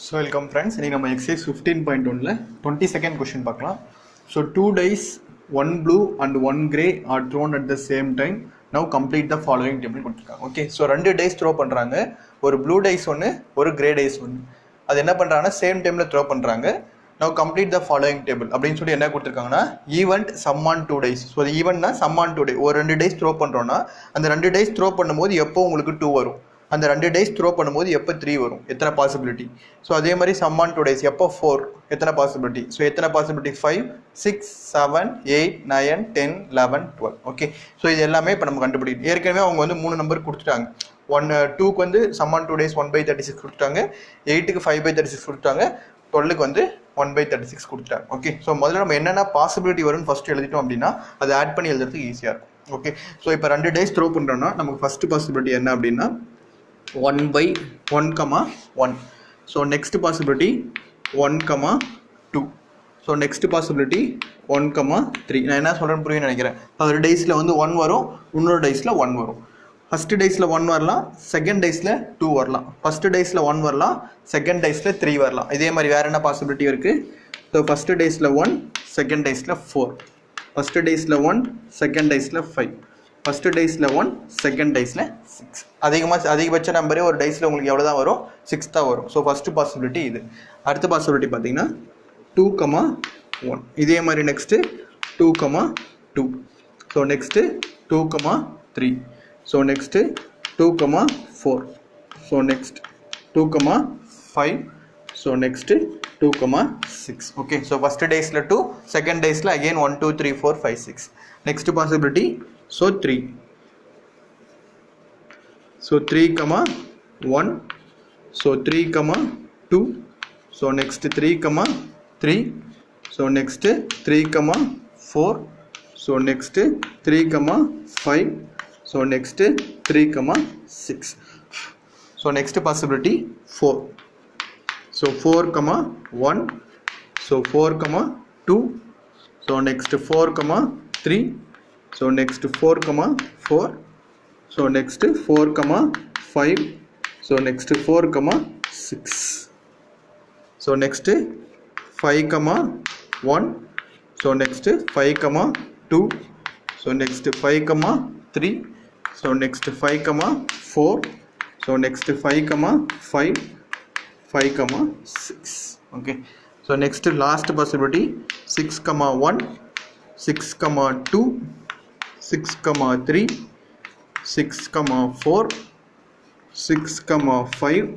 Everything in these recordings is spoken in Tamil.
So welcome friends, we will exercise 15.1 22nd question பார்க்கலாம். So 2 dice, 1 blue and 1 grey are thrown at the same time. Now complete the following table கொடுத்திருக்காங்க. Okay, so 2 dice throw பண்றாங்க. ஒரு blue dice ஒன்னு, ஒரு grey dice ஒன்னு. அது என்ன பண்றாங்கன்னா same timeல throw பண்றாங்க. Now complete the following table. அப்படினு சொல்லி என்ன கொடுத்திருக்காங்கன்னா event sum on 2 dice. So the event னா sum on 2 dice. ஒரு 2 dice throw பண்றோம்னா அந்த 2 dice throw பண்ணும்போது எப்போ உங்களுக்கு 2 வரும். அந்த 2 டைஸ் த்ரோ பண்ணும்போது எப்போ 3 வரும், எத்தனை பாசிபிலிட்டி. ஸோ அதே மாதிரி சம் ஆன் 2 டைஸ் எப்போ 4, எத்தனை பாசிபிலிட்டி. ஸோ எத்தனை பாசிபிலிட்டி 5, 6, 7, 8, 9, 10, 11, 12. ஓகே, ஸோ இது எல்லாமே இப்போ நம்ம கண்டுபிடிக்கணும். ஏற்கனவே அவங்க வந்து 3 நம்பர் கொடுத்துட்டாங்க. 2க்கு வந்து சம் ஆன் 2 டைஸ் 1/36 கொடுத்துட்டாங்க, 8க்கு 5/36 கொடுத்துட்டாங்க, 12க்கு வந்து 1/36 கொடுத்துட்டாங்க. ஓகே, ஸோ முதல்ல நம்ம என்னென்ன பாசிபிலிட்டி வரும்னு ஃபர்ஸ்ட் எழுதிட்டோம் அப்படின்னா அதை ஆட் பண்ணி எழுதுறதுக்கு ஈஸியாக இருக்கும். ஓகே, ஸோ இப்போ 2 டைஸ் த்ரோ பண்ணுறோன்னா நமக்கு ஃபர்ஸ்ட் பாசிபிலிட்டி என்ன அப்படின்னா 1/1, so next possibility 1,2, so next possibility 1,3. நான் என்ன சொல்றேன்னு புரியும்னு நினைக்கிறேன். ஒரு டைஸ்ல வந்து 1 வரும், இன்னொரு டைஸ்ல 1 வரும். ஃபர்ஸ்ட் டைஸ்ல 1 வரலாம், செகண்ட் டைஸ்ல 2 வரலாம். ஃபர்ஸ்ட் டைஸ்ல 1 வரலாம், செகண்ட் டைஸ்ல 3 வரலாம். இதே மாதிரி வேற என்ன பாசிபிலிட்டி இருக்கு? ஸோ ஃபர்ஸ்ட் டைஸ்ல 1, செகண்ட் டைஸ்ல 4, ஃபர்ஸ்ட் டைஸ்ல 1, செகண்ட் டைஸ்ல 5, ஃபர்ஸ்ட் டைஸில் 1, செகண்ட் டைஸில் 6. அதிகபட்ச நம்பரே ஒரு டைஸில் உங்களுக்கு எவ்வளோ தான் வரும்? 6 தான் வரும். ஸோ ஃபஸ்ட்டு பாசிபிலிட்டி இது. அடுத்த பாசிபிலிட்டி பார்த்தீங்கன்னா 2,1. இதே மாதிரி next 2,2. So next 2,3. So next 2,4. So next 2,5. So next 2,6. Okay, so first டேஸில் 2, செகண்ட் டேஸில் again 1, 2, 3, 4, 5, 6. Next possibility so 3. So 3,1. So 3,2. So next 3,3. So next 3,4. So next 3,5. So next 3,6. So next possibility 4. So 4,1. So 4,2. So next 4,3. So next 4,4. So next 4,5. So next 4,6. So next 5,1. So next 5,2. So next 5,3. So next 5,4. So next 5,5. 5,6. Okay, so next last possibility 6,1. 6,2. 6,3, 6,4, 6,5.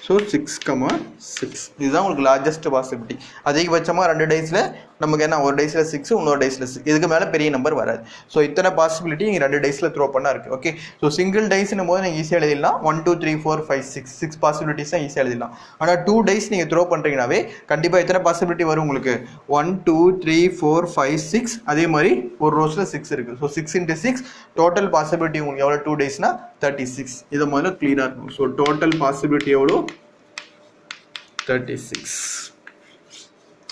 So 6,6. இதுதான் உங்களுக்கு லார்ஜஸ்ட் பாசிபிலிட்டி. அதிகபட்சமாக 2 டைஸில் நமக்கு என்ன, ஒரு டைஸில் 6, இன்னொரு டைஸில் 6. இதுக்கு மேலே பெரிய நம்பர் வராது. ஸோ இத்தனை பாசிபிலிட்டி நீங்கள் 2 டைஸில் த்ரோ பண்ணா இருக்குது. ஓகே, ஸோ சிங்கிள் டைஸ்னும் போது நீங்கள் ஈஸியாக எழுதிடலாம். 1, 2, 3, 4, 5, 6 பாசிபிலிட்டிஸ் தான் ஈஸியாக எழுதிடலாம். ஆனால் 2 டைஸ் நீங்கள் த்ரோ பண்ணுறீங்கனாவே கண்டிப்பாக எத்தனை பாசிபிலிட்டி வரும் உங்களுக்கு? 1, 2, 3, 4, 5, 6. அதே மாதிரி ஒரு ரோஸில் 6 இருக்குது. ஸோ 6 × 6 டோட்டல் பாசிபிலிட்டி உங்களுக்கு எவ்வளோ? 2 டேஸ்னா 36. இதை முதல்ல கிளியராக இருக்கும். ஸோ டோட்டல் பாசிபிலிட்டி எவ்வளோ? 36.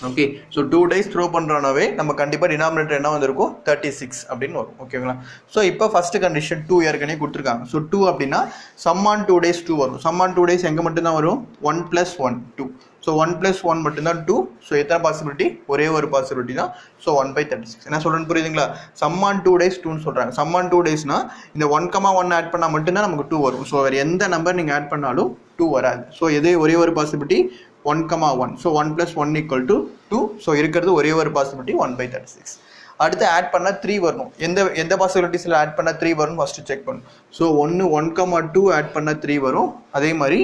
ஓகே, ஸோ 2 டைஸ் த்ரோ பண்ணுறோன்னாவே நம்ம கண்டிப்பாக டினாமினேட்டர் என்ன வந்திருக்கும்? 36 அப்படின்னு வரும். ஓகேங்களா? ஸோ இப்போ ஃபர்ஸ்ட் கண்டிஷன் 2 ஏற்கனவே கொடுத்துருக்காங்க. ஸோ 2 அப்படின்னா சம் ஆன் 2 டேஸ் 2 வரும். சம் ஆன் 2 டேஸ் எங்கே மட்டும்தான் வரும்? 1 + 1, 2. ஸோ 1 + 1 மட்டும்தான் 2. ஸோ எத்தனை பாசிபிலிட்டி? ஒரே ஒரு பாசிபிலிட்டி தான். ஸோ 1/36. என்ன சொல்கிறேன்னு புரியுதுங்களா? சம் ஆன் 2 டேஸ் 2ன்னு சொல்கிறாங்க. சம் ஆன் 2 டேஸ்னா இந்த 1,1 ஆட் பண்ணால் மட்டும்தான் நமக்கு 2 வரும். ஸோ வேறு எந்த நம்பர் நீங்கள் ஆட் பண்ணாலும் 2 வராது. ஸோ எது ஒரே ஒரு பாசிபிலிட்டி? 1,1. ஸோ 1 + 1 = 2. ஸோ இருக்கிறது ஒரே ஒரு பாசிபிலிட்டி 1/36. அடுத்து ஆட் பண்ணால் 3 வரணும். எந்த பாசிபிலிட்டிஸில் ஆட் பண்ணால் 3 வரும் ஃபஸ்ட்டு செக் பண்ணணும். ஸோ 1,2 ஆட் பண்ணால் 3 வரும். அதே மாதிரி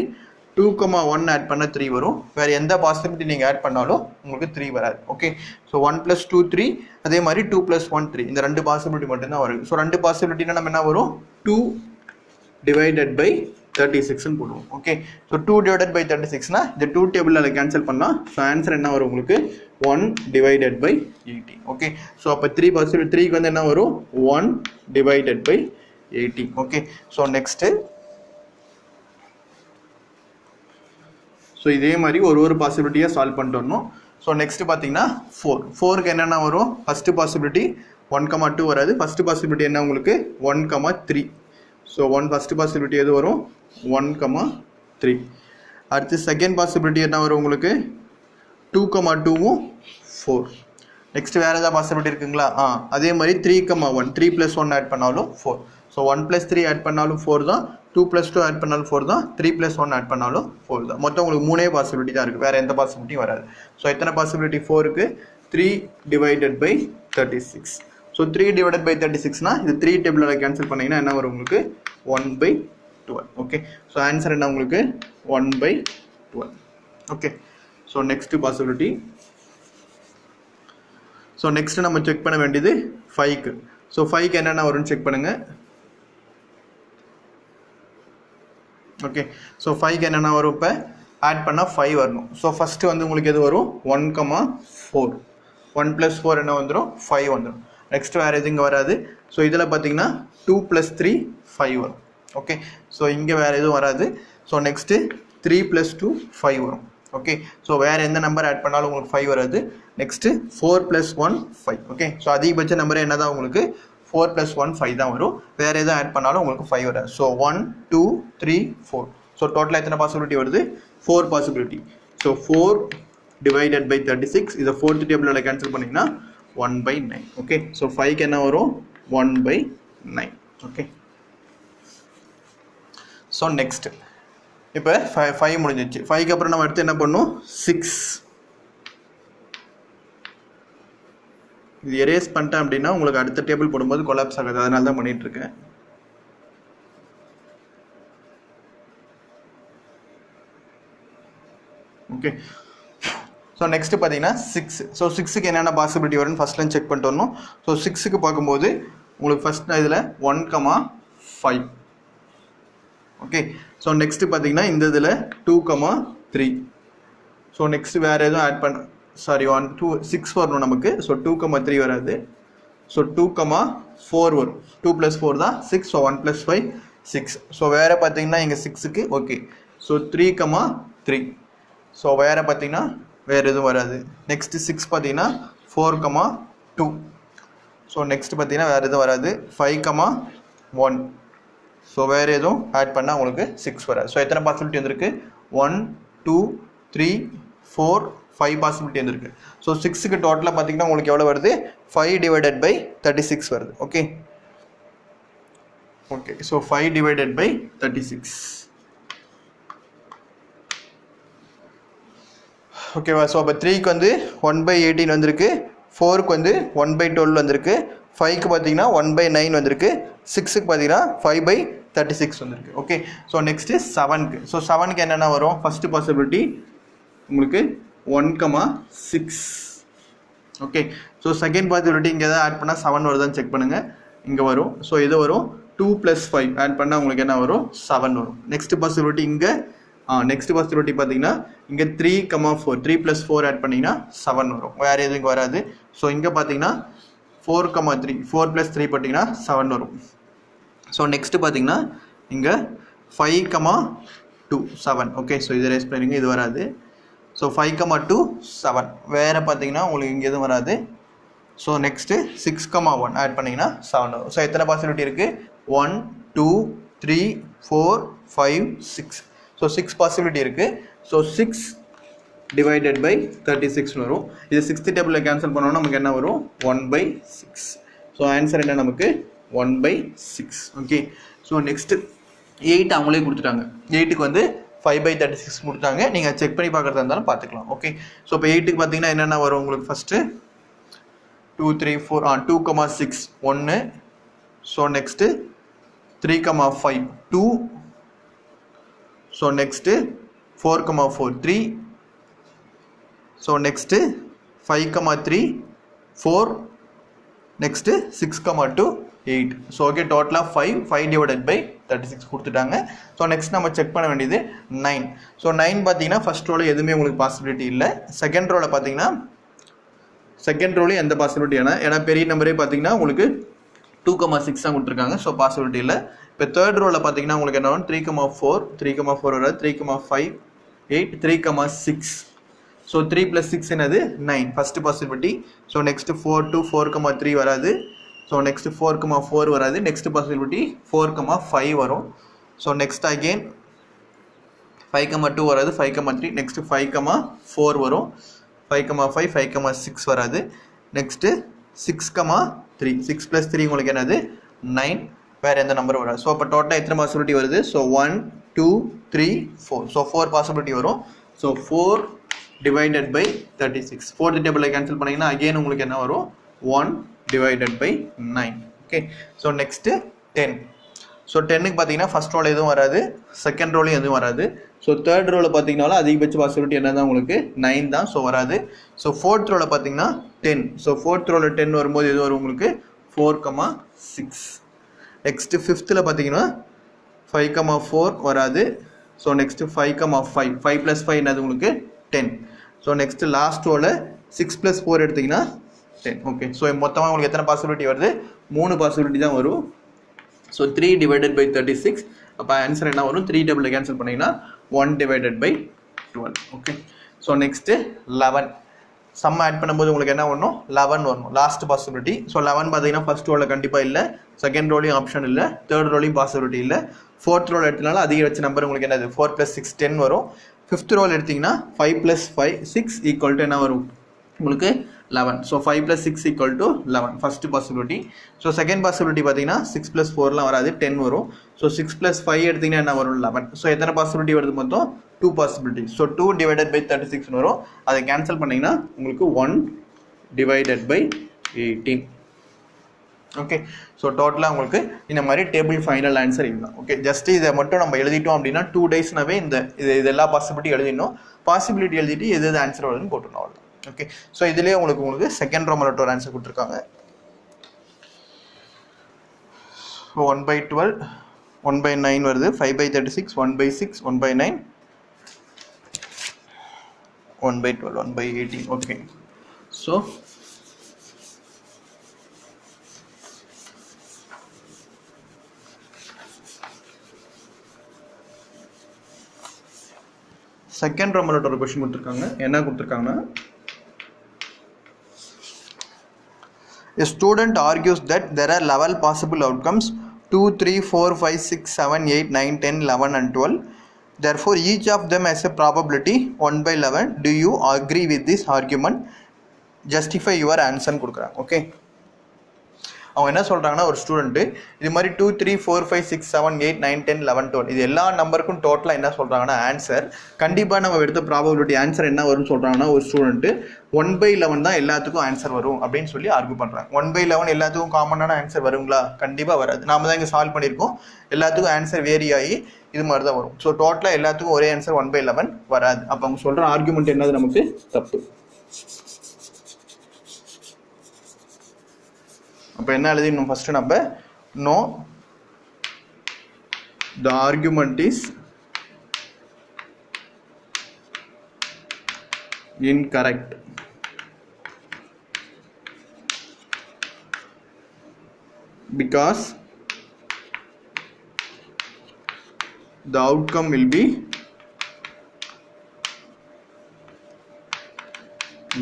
2,1 ஆட் பண்ண 3 வரும். வேறு எந்த பாசிபிலிட்டி நீங்கள் ஆட் பண்ணாலும் உங்களுக்கு 3 வராது. Okay, so 1 + 2 3. அதே மாதிரி 2 + 1 3. இந்த 2 பாசிபிலிட்டி மட்டும்தான் வருது. ஸோ 2 பாசிபிலிட்டினா நம்ம என்ன வரும்? 2/36ன்னு போடுவோம். ஓகே, ஸோ 2/36னா இந்த 2 டேபிளில் அதை கேன்சல் பண்ணால் ஸோ ஆன்சர் என்ன வரும் உங்களுக்கு? 1/80. ஓகே, ஸோ அப்போ 3 பாசிபிலிட்டி 3க்கு வந்து என்ன வரும்? 1/80. ஓகே, ஸோ நெக்ஸ்ட்டு ஸோ இதே மாதிரி ஒரு பாசிபிலிட்டியாக சால்வ் பண்ணிட்டு வரணும். ஸோ நெக்ஸ்ட் பார்த்தீங்கன்னா 4க்கு என்னென்ன வரும்? ஃபஸ்ட்டு பாசிபிலிட்டி 1,2 வராது. ஃபஸ்ட்டு பாசிபிலிட்டி என்ன உங்களுக்கு? 1,3. ஸோ ஃபஸ்ட்டு பாசிபிலிட்டி எது வரும்? 1,3. அடுத்து செகண்ட் பாசிபிலிட்டி என்ன வரும் உங்களுக்கு 2,2 4. நெக்ஸ்ட் வேறு ஏதாவது பாசிபிலிட்டி இருக்குங்களா? அதே மாதிரி 3,1 3 + 1 ஆட் பண்ணாலும் 4. ஸோ 1 + 3 ஆட் பண்ணாலும் 4 தான், 2 + 2 ஆட் பண்ணாலும் 4 தான், 3 + 1 ஆட் பண்ணாலும் 4 தான். மொத்தம் உங்களுக்கு 3 பாசிபிலிட்டி தான் இருக்குது, வேறு எந்த பாசிபிலிட்டியும் வராது. ஸோ எத்தனை பாசிபிலிட்டி 4க்கு 3 / 36. ஸோ 3 / 36னா இது 3 டேபிளில் கேன்சல் பண்ணிங்கன்னா என்ன வரும் உங்களுக்கு 1/12. ஓகே, ஸோ ஆன்சர் என்ன உங்களுக்கு 1/12. Okay, so next possibility. So next நம்ம செக் பண்ண வேண்டியது 5க்கு. ஸோ 5க்கு என்னென்ன வரும்னு செக் பண்ணுங்கள். ஓகே, ஸோ 5க்கு என்னென்ன வரும்? இப்போ ஆட் பண்ணால் 5 வரணும். ஸோ ஃபஸ்ட்டு வந்து உங்களுக்கு எது வரும் 1,4. 1 + 4 என்ன வந்துடும் 5 வந்துடும். நெக்ஸ்ட் வேறு எது இங்கே வராது. ஸோ இதில் பார்த்தீங்கன்னா 2 + 3 5 வரும். ஓகே, ஸோ இங்கே வேறு எதுவும் வராது. ஸோ நெக்ஸ்ட்டு 3 + 2 5 வரும். ஓகே, ஸோ வேறு எந்த நம்பர் ஆட் பண்ணாலும் உங்களுக்கு 5 வராது. நெக்ஸ்ட்டு 4 + 1 5. ஓகே, ஸோ அதிகபட்ச நம்பர் என்ன தான் உங்களுக்கு 4 + 1 5 தான் வரும். வேறு எதுவும் ஆட் பண்ணாலும் உங்களுக்கு 5 வராது. ஸோ 1 2 3 4. ஸோ டோட்டலாக எத்தனை பாசிபிலிட்டி வருது? 4 பாசிபிலிட்டி. ஸோ 4 / 36 இதை 4th டேபிளில் கேன்சல் பண்ணிங்கன்னா 1/9. ஓகே, ஸோ 5க்கு என்ன வரும் 1/9. ஓகே, ஸோ நெக்ஸ்ட் இப்போ 5 முடிஞ்சிச்சு. 5க்கு அப்புறம் நம்ம அடுத்து என்ன பண்ணணும் 6. இது எரேஸ் பண்ணிட்டேன் அப்படின்னா உங்களுக்கு அடுத்த டேபிள் போடும்போது கொலாப்ஸ் ஆகாது, அதனால தான் பண்ணிட்டு இருக்கேன். ஓகே, ஸோ நெக்ஸ்ட் பார்த்தீங்கன்னா 6. ஸோ 6க்கு என்னென்ன பாசிபிலிட்டி வரும்னு ஃபஸ்ட்லேருந்து செக் பண்ணிட்டு வரணும். ஸோ 6க்கு பார்க்கும்போது உங்களுக்கு ஃபஸ்ட் இதில் 1,5. ஓகே, ஸோ நெக்ஸ்ட்டு பார்த்தீங்கன்னா இந்த இதில் 2,3. ஸோ நெக்ஸ்ட் வேறு எதுவும் ஆட் பண்ண 6 வரணும் நமக்கு. ஸோ 2,3 வராது. ஸோ 2,4 வரும். 2 + 4 தான் 6. ஸோ 1 + 5 6. ஸோ வேறு பார்த்தீங்கன்னா இங்கே 6க்கு ஓகே. ஸோ 3,3. ஸோ வேறு பார்த்தீங்கன்னா வேறு எதுவும் வராது. நெக்ஸ்ட்டு 6 பார்த்தீங்கன்னா 4,2. ஸோ நெக்ஸ்ட் பார்த்தீங்கன்னா வேறு எதுவும் வராது. 5,1. ஸோ வேறு எதுவும் ஆட் பண்ணால் உங்களுக்கு 6 வராது. ஸோ எத்தனை பாசிபிலிட்டி வந்திருக்கு 1 2 3 4 5 பாசிபிலிட்டி வந்திருக்கு. ஸோ 6க்கு டோட்டலாக பார்த்தீங்கன்னா உங்களுக்கு எவ்வளோ வருது 5 / 36 வருது. Okay, okay, so 5 / 36. ஓகேவா? ஸோ அப்போ 3க்கு வந்து 1/18 வந்திருக்கு, 4க்கு வந்து 1/12 வந்திருக்கு, 5க்கு பார்த்தீங்கன்னா 1/9 வந்திருக்கு, 6க்கு பார்த்தீங்கன்னா 5/36 வந்திருக்கு. ஓகே, ஸோ நெக்ஸ்ட்டு 7க்கு. ஸோ 7க்கு என்னென்ன வரும்? ஃபஸ்ட்டு பாசிபிலிட்டி உங்களுக்கு 1,6. ஓகே, ஸோ செகண்ட் பாசிபிலிட்டி இங்கே எதாவது ஆட் பண்ணால் 7 வருதான்னு செக் பண்ணுங்கள். இங்கே வரும். ஸோ இது வரும் 2 + 5 ஆட் பண்ணால் உங்களுக்கு என்ன வரும் 7 வரும். நெக்ஸ்ட் பாசிபிலிட்டி இங்கே நெக்ஸ்ட் பாசிபிலிட்டி பார்த்தீங்கன்னா இங்கே 3,4 3 + 4 ஆட் பண்ணிங்கன்னா 7 வரும். வேறு எதுவும் இங்கே வராது. ஸோ இங்கே பார்த்தீங்கன்னா 4,3 4 + 3 பார்த்தீங்கன்னா 7 வரும். ஸோ நெக்ஸ்ட்டு பார்த்தீங்கன்னா இங்கே 5,2 7. ஓகே, ஸோ இது ரேஸ் பண்ணிங்க, இது வராது. ஸோ 5,2 7. வேறு பார்த்தீங்கன்னா உங்களுக்கு இங்கே எதுவும் வராது. ஸோ நெக்ஸ்ட்டு 6,1 ஆட் பண்ணிங்கன்னா 7 வரும். ஸோ எத்தனை பாசிபிலிட்டி இருக்குது 1 2 3 4 5 6. ஸோ 6 பாசிபிலிட்டி இருக்குது. ஸோ 6 / 36 வரும். இது 6th டேபிளில் கேன்சல் பண்ணோன்னா நமக்கு என்ன வரும் 1/6. ஸோ ஆன்சர் என்ன நமக்கு 1/6. ஓகே, ஸோ நெக்ஸ்ட்டு 8 அவங்களே கொடுத்துட்டாங்க. 8க்கு வந்து 5/36 கொடுத்தாங்க. நீங்கள் செக் பண்ணி பார்க்குறதா இருந்தாலும் பார்த்துக்கலாம். ஓகே, ஸோ இப்போ 8க்கு பார்த்தீங்கன்னா என்னென்ன வரும் உங்களுக்கு first 2 3 4 2,6 1. So next 3,5 2. So next 4,4 3. So next 5,3 4. Next 6,2 8. So okay, டோட்டலாக 5 / 36 கொடுத்துட்டாங்க. ஸோ நெக்ஸ்ட் நம்ம செக் பண்ண வேண்டியது 9. ஸோ 9 பார்த்தீங்கன்னா ஃபஸ்ட் ரோவில் எதுவுமே உங்களுக்கு பாசிபிலிட்டி இல்லை. செகண்ட் ரோவில் பார்த்தீங்கன்னா செகண்ட் ரோலையும் எந்த பாசிபிலிட்டி ஏன்னா பெரிய நம்பரே பார்த்தீங்கன்னா உங்களுக்கு 2,6 தான் கொடுத்துருக்காங்க. ஸோ பாசிபிலிட்டி இல்லை. இப்போ தேர்ட் ரோவில் பார்த்தீங்கன்னா உங்களுக்கு என்ன வரும் 3,4 3,4 வராது. 3,5 8 3,6. ஸோ 3 + 6 என்னது 9 ஃபஸ்ட்டு பாசிபிலிட்டி. ஸோ நெக்ஸ்ட்டு 4 2 4,3 வராது. ஸோ நெக்ஸ்ட்டு 4,4 வராது. நெக்ஸ்ட் பாசிபிலிட்டி 4,5 வரும். ஸோ நெக்ஸ்ட் அகெயின் 5,2 வராது, 5,3, நெக்ஸ்ட் 5,4 வரும், 5,5, 5,6 வராது, நெக்ஸ்ட் 6,3, 6 + 3 உங்களுக்கு என்னது 9, வேற எந்த நம்பர் வராது. ஸோ அப்போ டோட்டலாக எத்தனை பாசிபிலிட்டி வருது? ஸோ 1 2 3 4, ஸோ 4 பாசிபிலிட்டி வரும். ஸோ 4 divided by 36, ஃபோர்த் டேபிளில் கேன்சல் பண்ணிங்கன்னா அகெயின் உங்களுக்கு என்ன வரும்? 1 divided by 9. Okay, so next 10. So 10க்கு பார்த்தீங்கன்னா ஃபர்ஸ்ட் ரோல் எதுவும் வராது, செகண்ட் ரோலையும் எதுவும் வராது. ஸோ தேர்ட் ரோவில் பார்த்தீங்கன்னாலும் அதிகபட்ச பாசிபிலிட்டி என்ன தான் உங்களுக்கு 9 தான், ஸோ வராது. ஸோ ஃபோர்த் ரோவில் பார்த்தீங்கன்னா 10, ஸோ ஃபோர்த் ரோவில் 10 வரும்போது எது வரும் உங்களுக்கு? 4,6. நெக்ஸ்ட்டு ஃபிஃப்த்தில் பார்த்தீங்கன்னா 5,4 வராது. ஸோ நெக்ஸ்ட்டு 5,5, 5 + 5 என்னது உங்களுக்கு 10. ஸோ நெக்ஸ்ட்டு லாஸ்ட் ரோவில் 6 + 4 எடுத்திங்கன்னா 10. ஓகே, ஸோ மொத்தமாக உங்களுக்கு எத்தனை பாசிபிலிட்டி வருது? 3 பாசிபிலிட்டி தான் வரும். ஸோ 3 divided by 36, அப்போ ஆன்சர் என்ன வரும்? 3 டேபிளில் கேன்சல் பண்ணிங்கன்னா 1 divided by 12. Okay, so next 11. Sum add பண்ணும்போது உங்களுக்கு என்ன வரணும்? 11 வரணும், லாஸ்ட் பாசிபிலிட்டி. ஸோ 11 பார்த்தீங்கன்னா ஃபர்ஸ்ட் ரோவில் கண்டிப்பாக இல்லை, செகண்ட் ரோலையும் ஆப்ஷன் இல்லை, தேர்ட் ரோலையும் பாசிபிலிட்டி இல்லை. ஃபோர்த் ரோல் எடுத்தனால அதிகபட்ச நம்பர் உங்களுக்கு என்னது? 4 + 6 10 வரும். ஃபிஃப்த் ரோல் எடுத்திங்கன்னா 5 + 5 6 = என்ன வரும் உங்களுக்கு? 11. So 5 + 6 = 11, first possibility. So second possibility பார்த்தீங்கன்னா 6 + 4லாம் வராது, 10 வரும். ஸோ 6 + 5 எடுத்திங்கன்னா என்ன வரும்? 11. ஸோ எத்தனை பாசிபிலிட்டி வருது மொத்தம்? 2 பாசிபிலிட்டி. ஸோ 2 divided by 36 வரும், அதை கேன்சல் பண்ணிங்கன்னா உங்களுக்கு 1 divided by 18. ஓகே, ஸோ டோட்டலாக உங்களுக்கு இந்த மாதிரி டேபிள் ஃபைனல் ஆன்சர் இதுதான். ஓகே, ஜஸ்ட் இதை மட்டும் நம்ம எழுதிட்டோம் அப்படின்னா 2 daysனாவே இது எல்லா பாசிபிலிட்டி எழுதிடணும். பாசிபிலிட்டி எழுதிட்டு எது ஆன்சர் வருதுன்னு போட்டுருணும், அவ்வளோ. ஓகே, ஸோ இதுலேயே உங்களுக்கு செகண்ட் ரோமில் ஒரு ஆன்சர் கொடுத்துருக்காங்க. 1/12, 1/9 வருது, 5/36, 1/6, 1/9, 1/12, 1/18. ஓகே, ஸோ செகண்ட் ரோமில் ஒரு கொஸ்டின் கொடுத்துருக்காங்க. என்ன கொடுத்துருக்காங்கன்னா, a student argues that there are 11 possible outcomes 2 3 4 5 6 7 8 9 10 11 and 12, therefore each of them has a probability 1/11. do you agree with this argument? justify your answer கொடுக்குறாங்க. ஓகே, அவங்க என்ன சொல்கிறாங்கன்னா, ஒரு ஸ்டூடெண்ட்டு இது மாதிரி 2 3 4 5 6 7 8 9 10 11 12 இது எல்லா நம்பருக்கும் டோட்டலாக என்ன சொல்கிறாங்கன்னா ஆன்சர் கண்டிப்பாக நம்ம எடுத்த ப்ராபபிலிட்டி ஆன்சர் என்ன வரும்னு சொல்கிறாங்கன்னா, ஒரு ஸ்டூடெண்ட்டு 1/11 தான் எல்லாத்துக்கும் ஆன்சர் வரும் அப்படின்னு சொல்லி ஆர்கியூ பண்ணுறாங்க. 1/11 எல்லாத்துக்கும் காமனான ஆன்சர் வருங்களா? கண்டிப்பாக வராது. நாம தான் இங்கே சால்வ் பண்ணியிருக்கோம், எல்லாத்துக்கும் ஆன்சர் வேரி ஆகி இது மாதிரி தான் வரும். ஸோ டோட்டலாக எல்லாத்துக்கும் ஒரே ஆன்சர் 1/11 வராது. அப்போ அவங்க சொல்கிற ஆர்கியூமெண்ட் என்னது? நமக்கு தப்பு. அப்போ என்ன எழுதிடணும்? ஃபர்ஸ்ட் நம்ம no, the argument is incorrect because the outcome will be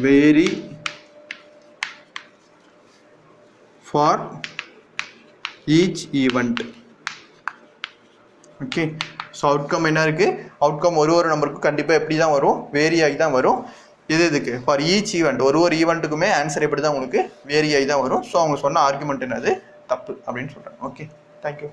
vary for each event. Okay, so outcome என்ன இருக்குது? அவுட்கம் ஒரு நம்பருக்கும் கண்டிப்பாக எப்படி தான் வரும்? வேரி ஆகி தான் வரும். இதுக்கு ஃபார் ஈச் ஈவெண்ட், ஒரு ஈவெண்ட்டுக்குமே ஆன்சர் எப்படி தான் உங்களுக்கு வேரி ஆகி தான் வரும். ஸோ அவங்க சொன்ன ஆர்குமெண்ட் என்னது? தப்பு அப்படின்னு சொல்கிறாங்க. Okay, thank you.